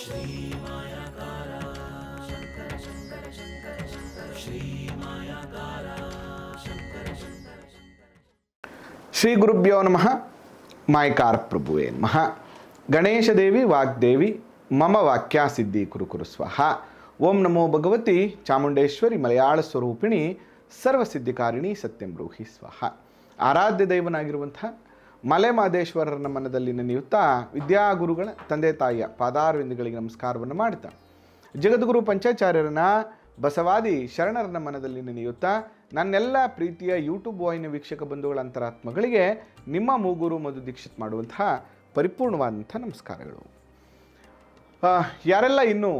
श्री मायाकार शंकर शंकर शंकर शंकर श्री मायाकार शंकर शंकर शंकर। ಶ್ರೀ ಗುರುಭ್ಯೋ ನಮಃ. ಮಾಯಕಾರ ಪ್ರಭುವೇ ನಮಃ. ಗಣೇಶ ದೇವಿ ವಾಗ್ದೇವಿ ಮಮ ವಾಕ್ಯ ಸಿದ್ಧಿ ಕುರು ಕುರು ಸ್ವಹ. ಓಂ ನಮೋ ಭಗವತಿ ಚಾಮುಂಡೇಶ್ವರಿ ಮಲಯಾಳ ಸ್ವರೂಪಿಣಿ ಸರ್ವಸಿದ್ಧಿಕಾರಿಣಿ ಸತ್ಯಂ ಬ್ರೂಹಿ ಸ್ವಹ. ಆರಾಧ್ಯ ದೈವನಾಗಿರುವಂತಹ ಮಲೆ ಮಹದೇಶ್ವರರ ಮನದಲ್ಲಿ ನೆನೆಯುತ್ತಾ ವಿದ್ಯಾಗುರುಗಳ ತಂದೆ ತಾಯಿಯ ಪಾದಾರವಿಂದಗಳಿಗೆ ನಮಸ್ಕಾರವನ್ನು ಮಾಡುತ್ತಾ ಜಗದ್ಗುರು ಪಂಚಾಚಾರ್ಯರನ್ನ ಬಸವಾದಿ ಶರಣರನ್ನ ಮನದಲ್ಲಿ ನೆನೆಯುತ್ತಾ ನನ್ನೆಲ್ಲ ಪ್ರೀತಿಯ ಯೂಟ್ಯೂಬ್ ವಾಹಿನಿ ವೀಕ್ಷಕ ಬಂಧುಗಳ ಅಂತರಾತ್ಮಗಳಿಗೆ ನಿಮ್ಮ ಮೂಗೂರು ಮಧು ದೀಕ್ಷಿತ್ ಮಾಡುವಂತಹ ಪರಿಪೂರ್ಣವಾದಂಥ ನಮಸ್ಕಾರಗಳು. ಯಾರೆಲ್ಲ ಇನ್ನೂ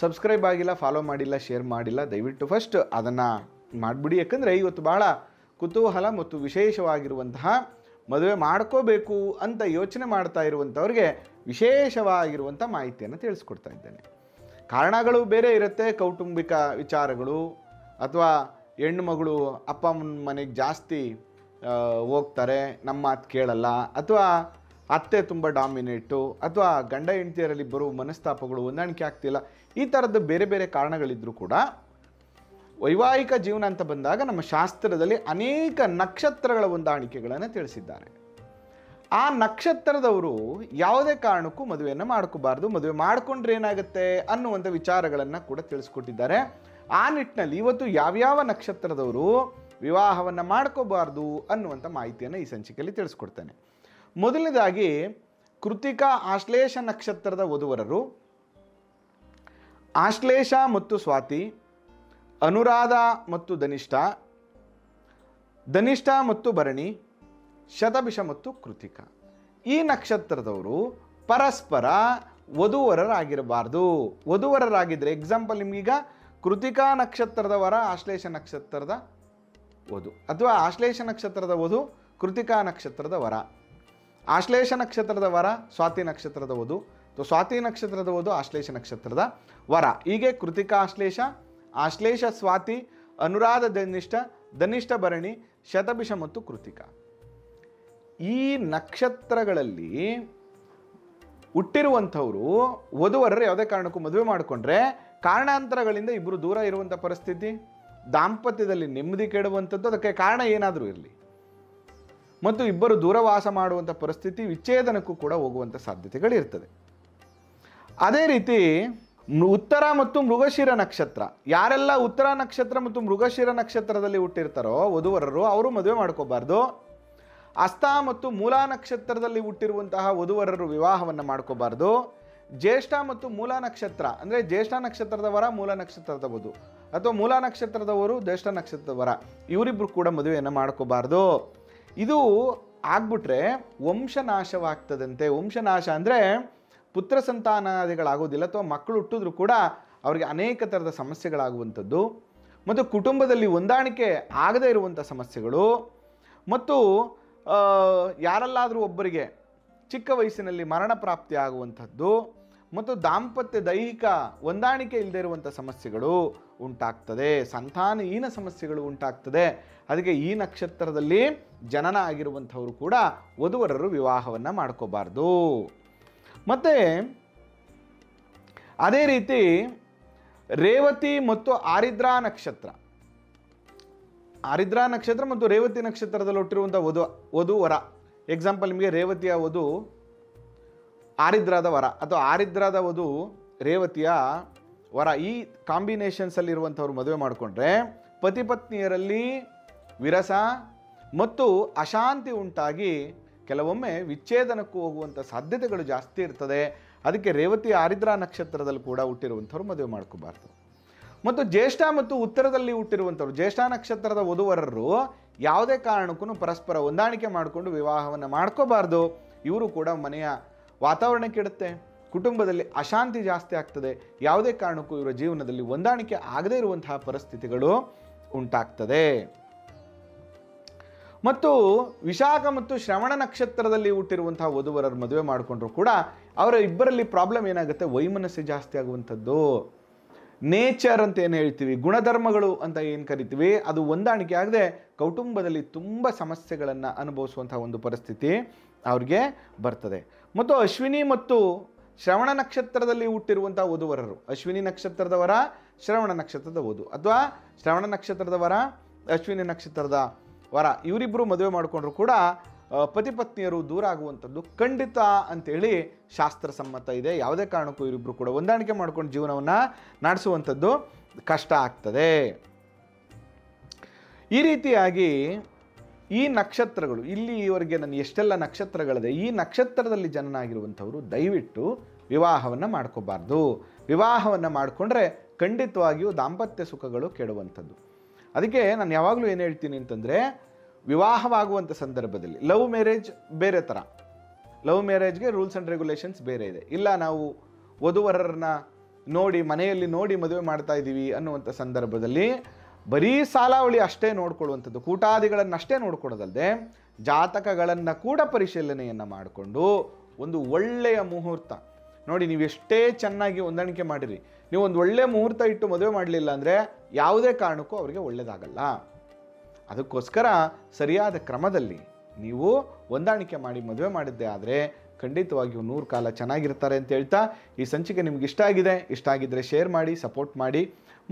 ಸಬ್ಸ್ಕ್ರೈಬ್ ಆಗಿಲ್ಲ, ಫಾಲೋ ಮಾಡಿಲ್ಲ, ಶೇರ್ ಮಾಡಿಲ್ಲ, ದಯವಿಟ್ಟು ಫಸ್ಟ್ ಅದನ್ನು ಮಾಡಿಬಿಡಿ. ಯಾಕಂದರೆ ಇವತ್ತು ಭಾಳ ಕುತೂಹಲ ಮತ್ತು ವಿಶೇಷವಾಗಿರುವಂತಹ ಮದುವೆ ಮಾಡ್ಕೋಬೇಕು ಅಂತ ಯೋಚನೆ ಮಾಡ್ತಾ ಇರುವಂಥವ್ರಿಗೆ ವಿಶೇಷವಾಗಿರುವಂಥ ಮಾಹಿತಿಯನ್ನು ತಿಳಿಸ್ಕೊಡ್ತಾ ಇದ್ದೇನೆ. ಕಾರಣಗಳು ಬೇರೆ ಇರುತ್ತೆ, ಕೌಟುಂಬಿಕ ವಿಚಾರಗಳು, ಅಥವಾ ಹೆಣ್ಣು ಮಗಳು ಅಪ್ಪ ಅಮ್ಮನ ಮನೆಗೆ ಜಾಸ್ತಿ ಹೋಗ್ತಾರೆ, ನಮ್ಮ ಮಾತು ಕೇಳಲ್ಲ, ಅಥವಾ ಅತ್ತೆ ತುಂಬ ಡಾಮಿನೇಟು, ಅಥವಾ ಗಂಡ ಹೆಂಡತಿಯರಲ್ಲಿ ಬರುವ ಮನಸ್ತಾಪಗಳು ಹೊಂದಾಣಿಕೆ ಆಗ್ತಿಲ್ಲ, ಈ ಥರದ್ದು ಬೇರೆ ಬೇರೆ ಕಾರಣಗಳಿದ್ದರೂ ಕೂಡ ವೈವಾಹಿಕ ಜೀವನ ಅಂತ ಬಂದಾಗ ನಮ್ಮ ಶಾಸ್ತ್ರದಲ್ಲಿ ಅನೇಕ ನಕ್ಷತ್ರಗಳ ಹೊಂದಾಣಿಕೆಗಳನ್ನು ತಿಳಿಸಿದ್ದಾರೆ. ಆ ನಕ್ಷತ್ರದವರು ಯಾವುದೇ ಕಾರಣಕ್ಕೂ ಮದುವೆಯನ್ನು ಮಾಡ್ಕೋಬಾರ್ದು, ಮದುವೆ ಮಾಡಿಕೊಂಡ್ರೆ ಏನಾಗುತ್ತೆ ಅನ್ನುವಂಥ ವಿಚಾರಗಳನ್ನು ಕೂಡ ತಿಳಿಸ್ಕೊಟ್ಟಿದ್ದಾರೆ. ಆ ನಿಟ್ಟಿನಲ್ಲಿ ಇವತ್ತು ಯಾವ್ಯಾವ ನಕ್ಷತ್ರದವರು ವಿವಾಹವನ್ನು ಮಾಡ್ಕೋಬಾರ್ದು ಅನ್ನುವಂಥ ಮಾಹಿತಿಯನ್ನು ಈ ಸಂಚಿಕೆಯಲ್ಲಿ ತಿಳಿಸ್ಕೊಡ್ತೇನೆ. ಮೊದಲನೇದಾಗಿ ಕೃತಿಕಾ ಆಶ್ಲೇಷ ನಕ್ಷತ್ರದ ವಧುವರರು, ಆಶ್ಲೇಷ ಮತ್ತು ಸ್ವಾತಿ, ಅನುರಾಧ ಮತ್ತು ಧನಿಷ್ಠ, ಧನಿಷ್ಠ ಮತ್ತು ಭರಣಿ, ಶತಭಿಷ ಮತ್ತು ಕೃತಿಕ. ಈ ನಕ್ಷತ್ರದವರು ಪರಸ್ಪರ ವಧುವರರಾಗಿರಬಾರ್ದು. ವಧುವರರಾಗಿದ್ದರೆ ಎಕ್ಸಾಂಪಲ್ ನಿಮಗೀಗ ಕೃತಿಕಾ ನಕ್ಷತ್ರದ ವರ ಆಶ್ಲೇಷ ನಕ್ಷತ್ರದ ವಧು, ಅಥವಾ ಆಶ್ಲೇಷ ನಕ್ಷತ್ರದ ವಧು ಕೃತಿಕಾ ನಕ್ಷತ್ರದ ವರ, ಆಶ್ಲೇಷ ನಕ್ಷತ್ರದ ವರ ಸ್ವಾತಿ ನಕ್ಷತ್ರದ ವಧು, ಅಥವಾ ಸ್ವಾತಿ ನಕ್ಷತ್ರದ ವಧು ಆಶ್ಲೇಷ ನಕ್ಷತ್ರದ ವರ. ಹೀಗೆ ಕೃತಿಕಾ ಆಶ್ಲೇಷ, ಆಶ್ಲೇಷ ಸ್ವಾತಿ, ಅನುರಾಧ ಧನಿಷ್ಠ, ಧನಿಷ್ಠ ಭರಣಿ, ಶತಭಿಷ ಮತ್ತು ಕೃತಿಕ. ಈ ನಕ್ಷತ್ರಗಳಲ್ಲಿ ಹುಟ್ಟಿರುವಂಥವರು ವಧುವರರು ಯಾವುದೇ ಕಾರಣಕ್ಕೂ ಮದುವೆ ಮಾಡಿಕೊಂಡ್ರೆ ಕಾರಣಾಂತರಗಳಿಂದ ಇಬ್ಬರು ದೂರ ಇರುವಂಥ ಪರಿಸ್ಥಿತಿ, ದಾಂಪತ್ಯದಲ್ಲಿ ನೆಮ್ಮದಿ ಕೆಡುವಂಥದ್ದು, ಅದಕ್ಕೆ ಕಾರಣ ಏನಾದರೂ ಇರಲಿ, ಮತ್ತು ಇಬ್ಬರು ದೂರವಾಸ ಮಾಡುವಂಥ ಪರಿಸ್ಥಿತಿ, ವಿಚ್ಛೇದನಕ್ಕೂ ಕೂಡ ಹೋಗುವಂಥ ಸಾಧ್ಯತೆಗಳಿರ್ತದೆ. ಅದೇ ರೀತಿ ಉತ್ತರ ಮತ್ತು ಮೃಗಶಿರ ನಕ್ಷತ್ರ, ಯಾರೆಲ್ಲ ಉತ್ತರ ನಕ್ಷತ್ರ ಮತ್ತು ಮೃಗಶಿರ ನಕ್ಷತ್ರದಲ್ಲಿ ಹುಟ್ಟಿರ್ತಾರೋ ವಧುವರರು ಅವರು ಮದುವೆ ಮಾಡ್ಕೋಬಾರ್ದು. ಹಸ್ತ ಮತ್ತು ಮೂಲ ನಕ್ಷತ್ರದಲ್ಲಿ ಹುಟ್ಟಿರುವಂತಹ ವಧುವರರು ವಿವಾಹವನ್ನು ಮಾಡ್ಕೋಬಾರ್ದು. ಜ್ಯೇಷ್ಠ ಮತ್ತು ಮೂಲ ನಕ್ಷತ್ರ ಅಂದರೆ ಜ್ಯೇಷ್ಠ ನಕ್ಷತ್ರದ ವರ ಮೂಲ ನಕ್ಷತ್ರದ ವಧು, ಅಥವಾ ಮೂಲ ನಕ್ಷತ್ರದವರು ಜ್ಯೇಷ್ಠ ನಕ್ಷತ್ರದ ವರ, ಇವರಿಬ್ಬರು ಕೂಡ ಮದುವೆಯನ್ನು ಮಾಡ್ಕೋಬಾರ್ದು. ಇದು ಆಗ್ಬಿಟ್ರೆ ವಂಶನಾಶವಾಗ್ತದಂತೆ. ವಂಶನಾಶ ಅಂದರೆ ಪುತ್ರ ಸಂತಾನಾದಿಗಳಾಗೋದಿಲ್ಲ, ಅಥವಾ ಮಕ್ಕಳು ಹುಟ್ಟಿದ್ರು ಕೂಡ ಅವರಿಗೆ ಅನೇಕ ಥರದ ಸಮಸ್ಯೆಗಳಾಗುವಂಥದ್ದು, ಮತ್ತು ಕುಟುಂಬದಲ್ಲಿ ಹೊಂದಾಣಿಕೆ ಆಗದೇ ಇರುವಂಥ ಸಮಸ್ಯೆಗಳು, ಮತ್ತು ಯಾರಲ್ಲಾದರೂ ಒಬ್ಬರಿಗೆ ಚಿಕ್ಕ ವಯಸ್ಸಿನಲ್ಲಿ ಮರಣ ಪ್ರಾಪ್ತಿ ಆಗುವಂಥದ್ದು, ಮತ್ತು ದಾಂಪತ್ಯ ದೈಹಿಕ ಹೊಂದಾಣಿಕೆ ಇಲ್ಲದೆ ಇರುವಂಥ ಸಮಸ್ಯೆಗಳು ಉಂಟಾಗ್ತದೆ, ಸಂತಾನಹೀನ ಸಮಸ್ಯೆಗಳು ಉಂಟಾಗ್ತದೆ. ಅದಕ್ಕೆ ಈ ನಕ್ಷತ್ರದಲ್ಲಿ ಜನನ ಆಗಿರುವಂಥವರು ಕೂಡ ವಧುವರರು ವಿವಾಹವನ್ನು ಮಾಡ್ಕೋಬಾರ್ದು. ಮತ್ತು ಅದೇ ರೀತಿ ರೇವತಿ ಮತ್ತು ಆರಿದ್ರಾ ನಕ್ಷತ್ರ, ಆರಿದ್ರಾ ನಕ್ಷತ್ರ ಮತ್ತು ರೇವತಿ ನಕ್ಷತ್ರದಲ್ಲಿ ಹುಟ್ಟಿರುವಂಥ ವಧುವರ, ಎಕ್ಸಾಂಪಲ್ ನಿಮಗೆ ರೇವತಿಯ ವಧು ಆರಿದ್ರಾದ ವರ, ಅಥವಾ ಆರಿದ್ರಾದ ವಧು ರೇವತಿಯ ವರ, ಈ ಕಾಂಬಿನೇಷನ್ಸಲ್ಲಿ ಇರುವಂಥವ್ರು ಮದುವೆ ಮಾಡಿಕೊಂಡ್ರೆ ಪತಿ ಪತ್ನಿಯರಲ್ಲಿ ವಿರಸ ಮತ್ತು ಅಶಾಂತಿ ಉಂಟಾಗಿ ಕೆಲವೊಮ್ಮೆ ವಿಚ್ಛೇದನಕ್ಕೂ ಹೋಗುವಂಥ ಸಾಧ್ಯತೆಗಳು ಜಾಸ್ತಿ ಇರ್ತದೆ. ಅದಕ್ಕೆ ರೇವತಿ ಆರಿದ್ರಾ ನಕ್ಷತ್ರದಲ್ಲಿ ಕೂಡ ಹುಟ್ಟಿರುವಂಥವ್ರು ಮದುವೆ ಮಾಡ್ಕೋಬಾರ್ದು. ಮತ್ತು ಜ್ಯೇಷ್ಠ ಮತ್ತು ಉತ್ತರದಲ್ಲಿ ಹುಟ್ಟಿರುವಂಥವ್ರು, ಜ್ಯೇಷ್ಠ ನಕ್ಷತ್ರದ ವಧುವರರು ಯಾವುದೇ ಕಾರಣಕ್ಕೂ ಪರಸ್ಪರ ಹೊಂದಾಣಿಕೆ ಮಾಡಿಕೊಂಡು ವಿವಾಹವನ್ನು ಮಾಡ್ಕೋಬಾರ್ದು. ಇವರು ಕೂಡ ಮನೆಯ ವಾತಾವರಣ ಕೆಡುತ್ತೆ, ಕುಟುಂಬದಲ್ಲಿ ಅಶಾಂತಿ ಜಾಸ್ತಿ ಆಗ್ತದೆ, ಯಾವುದೇ ಕಾರಣಕ್ಕೂ ಇವರ ಜೀವನದಲ್ಲಿ ಹೊಂದಾಣಿಕೆ ಆಗದೇ ಇರುವಂತಹ ಪರಿಸ್ಥಿತಿಗಳು ಉಂಟಾಗ್ತದೆ. ಮತ್ತು ವಿಶಾಖ ಮತ್ತು ಶ್ರವಣ ನಕ್ಷತ್ರದಲ್ಲಿ ಹುಟ್ಟಿರುವಂತಹ ವಧುವರರು ಮದುವೆ ಮಾಡಿಕೊಂಡ್ರು ಕೂಡ ಅವರ ಇಬ್ಬರಲ್ಲಿ ಪ್ರಾಬ್ಲಮ್ ಏನಾಗುತ್ತೆ, ವೈಮನಸ್ಸು ಜಾಸ್ತಿ ಆಗುವಂಥದ್ದು, ನೇಚರ್ ಅಂತ ಏನು ಹೇಳ್ತೀವಿ, ಗುಣಧರ್ಮಗಳು ಅಂತ ಏನು ಕರಿತೀವಿ, ಅದು ಹೊಂದಾಣಿಕೆ ಆಗದೆ ಕೌಟುಂಬದಲ್ಲಿ ತುಂಬ ಸಮಸ್ಯೆಗಳನ್ನು ಅನುಭವಿಸುವಂತಹ ಒಂದು ಪರಿಸ್ಥಿತಿ ಅವ್ರಿಗೆ ಬರ್ತದೆ. ಮತ್ತು ಅಶ್ವಿನಿ ಮತ್ತು ಶ್ರವಣ ನಕ್ಷತ್ರದಲ್ಲಿ ಹುಟ್ಟಿರುವಂಥ ವಧುವರರು, ಅಶ್ವಿನಿ ನಕ್ಷತ್ರದವರ ಶ್ರವಣ ನಕ್ಷತ್ರದ ವಧು, ಅಥವಾ ಶ್ರವಣ ನಕ್ಷತ್ರದವರ ಅಶ್ವಿನಿ ನಕ್ಷತ್ರದ ವರ, ಇವರಿಬ್ಬರು ಮದುವೆ ಮಾಡಿಕೊಂಡ್ರು ಕೂಡ ಪತಿ ಪತ್ನಿಯರು ದೂರ ಆಗುವಂಥದ್ದು ಖಂಡಿತ ಅಂತೇಳಿ ಶಾಸ್ತ್ರಸಮ್ಮತ ಇದೆ. ಯಾವುದೇ ಕಾರಣಕ್ಕೂ ಇವರಿಬ್ಬರು ಕೂಡ ಹೊಂದಾಣಿಕೆ ಮಾಡ್ಕೊಂಡು ಜೀವನವನ್ನು ನಡೆಸುವಂಥದ್ದು ಕಷ್ಟ ಆಗ್ತದೆ. ಈ ರೀತಿಯಾಗಿ ಈ ನಕ್ಷತ್ರಗಳು, ಇಲ್ಲಿವರೆಗೆ ನಾನು ಎಷ್ಟೆಲ್ಲ ನಕ್ಷತ್ರಗಳಿದೆ, ಈ ನಕ್ಷತ್ರದಲ್ಲಿ ಜನನಾಗಿರುವಂಥವರು ದಯವಿಟ್ಟು ವಿವಾಹವನ್ನು ಮಾಡ್ಕೋಬಾರ್ದು. ವಿವಾಹವನ್ನು ಮಾಡಿಕೊಂಡ್ರೆ ಖಂಡಿತವಾಗಿಯೂ ದಾಂಪತ್ಯ ಸುಖಗಳು ಕೆಡುವಂಥದ್ದು. ಅದಕ್ಕೆ ನಾನು ಯಾವಾಗಲೂ ಏನು ಹೇಳ್ತೀನಿ ಅಂತಂದರೆ, ವಿವಾಹವಾಗುವಂಥ ಸಂದರ್ಭದಲ್ಲಿ ಲವ್ ಮ್ಯಾರೇಜ್ ಬೇರೆ ಥರ, ಲವ್ ಮ್ಯಾರೇಜ್ಗೆ ರೂಲ್ಸ್ ಆ್ಯಂಡ್ ರೆಗ್ಯುಲೇಷನ್ಸ್ ಬೇರೆ ಇದೆ. ಇಲ್ಲ ನಾವು ವಧುವರರನ್ನ ನೋಡಿ ಮನೆಯಲ್ಲಿ ನೋಡಿ ಮದುವೆ ಮಾಡ್ತಾ ಇದ್ದೀವಿ ಅನ್ನುವಂಥ ಸಂದರ್ಭದಲ್ಲಿ ಬರೀ ಸಾಲಾವಳಿ ಅಷ್ಟೇ ನೋಡ್ಕೊಳ್ಳುವಂಥದ್ದು, ಕೂಟಾದಿಗಳನ್ನು ಅಷ್ಟೇ ನೋಡ್ಕೊಳ್ಳೋದಲ್ಲದೆ ಜಾತಕಗಳನ್ನು ಕೂಡ ಪರಿಶೀಲನೆಯನ್ನು ಮಾಡಿಕೊಂಡು ಒಂದು ಒಳ್ಳೆಯ ಮುಹೂರ್ತ ನೋಡಿ, ನೀವು ಎಷ್ಟೇ ಚೆನ್ನಾಗಿ ಹೊಂದಾಣಿಕೆ ಮಾಡಿರಿ, ನೀವು ಒಂದು ಒಳ್ಳೆಯ ಮುಹೂರ್ತ ಇಟ್ಟು ಮದುವೆ ಮಾಡಲಿಲ್ಲ ಅಂದರೆ ಯಾವುದೇ ಕಾರಣಕ್ಕೂ ಅವರಿಗೆ ಒಳ್ಳೆಯದಾಗಲ್ಲ. ಅದಕ್ಕೋಸ್ಕರ ಸರಿಯಾದ ಕ್ರಮದಲ್ಲಿ ನೀವು ಹೊಂದಾಣಿಕೆ ಮಾಡಿ ಮದುವೆ ಮಾಡಿದ್ದೆ ಆದರೆ ಖಂಡಿತವಾಗಿಯೂ 100 ಕಾಲ ಚೆನ್ನಾಗಿರ್ತಾರೆ ಅಂತ ಹೇಳ್ತಾ, ಈ ಸಂಚಿಕೆ ನಿಮ್ಗೆ ಇಷ್ಟ ಆಗಿದ್ದರೆ ಶೇರ್ ಮಾಡಿ, ಸಪೋರ್ಟ್ ಮಾಡಿ,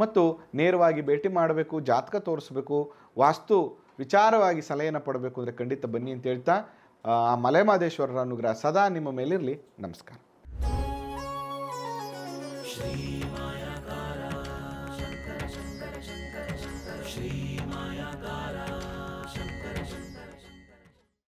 ಮತ್ತು ನೇರವಾಗಿ ಭೇಟಿ ಮಾಡಬೇಕು, ಜಾತಕ ತೋರಿಸ್ಬೇಕು, ವಾಸ್ತು ವಿಚಾರವಾಗಿ ಸಲಹೆಯನ್ನು ಪಡಬೇಕು ಅಂದರೆ ಖಂಡಿತ ಬನ್ನಿ ಅಂತ ಹೇಳ್ತಾ, ಆ ಮಲೆಮಹದೇಶ್ವರರ ಅನುಗ್ರಹ ಸದಾ ನಿಮ್ಮ ಮೇಲಿರಲಿ. ನಮಸ್ಕಾರ. ಶ್ರೀ ಮಾಯಾಕಾರ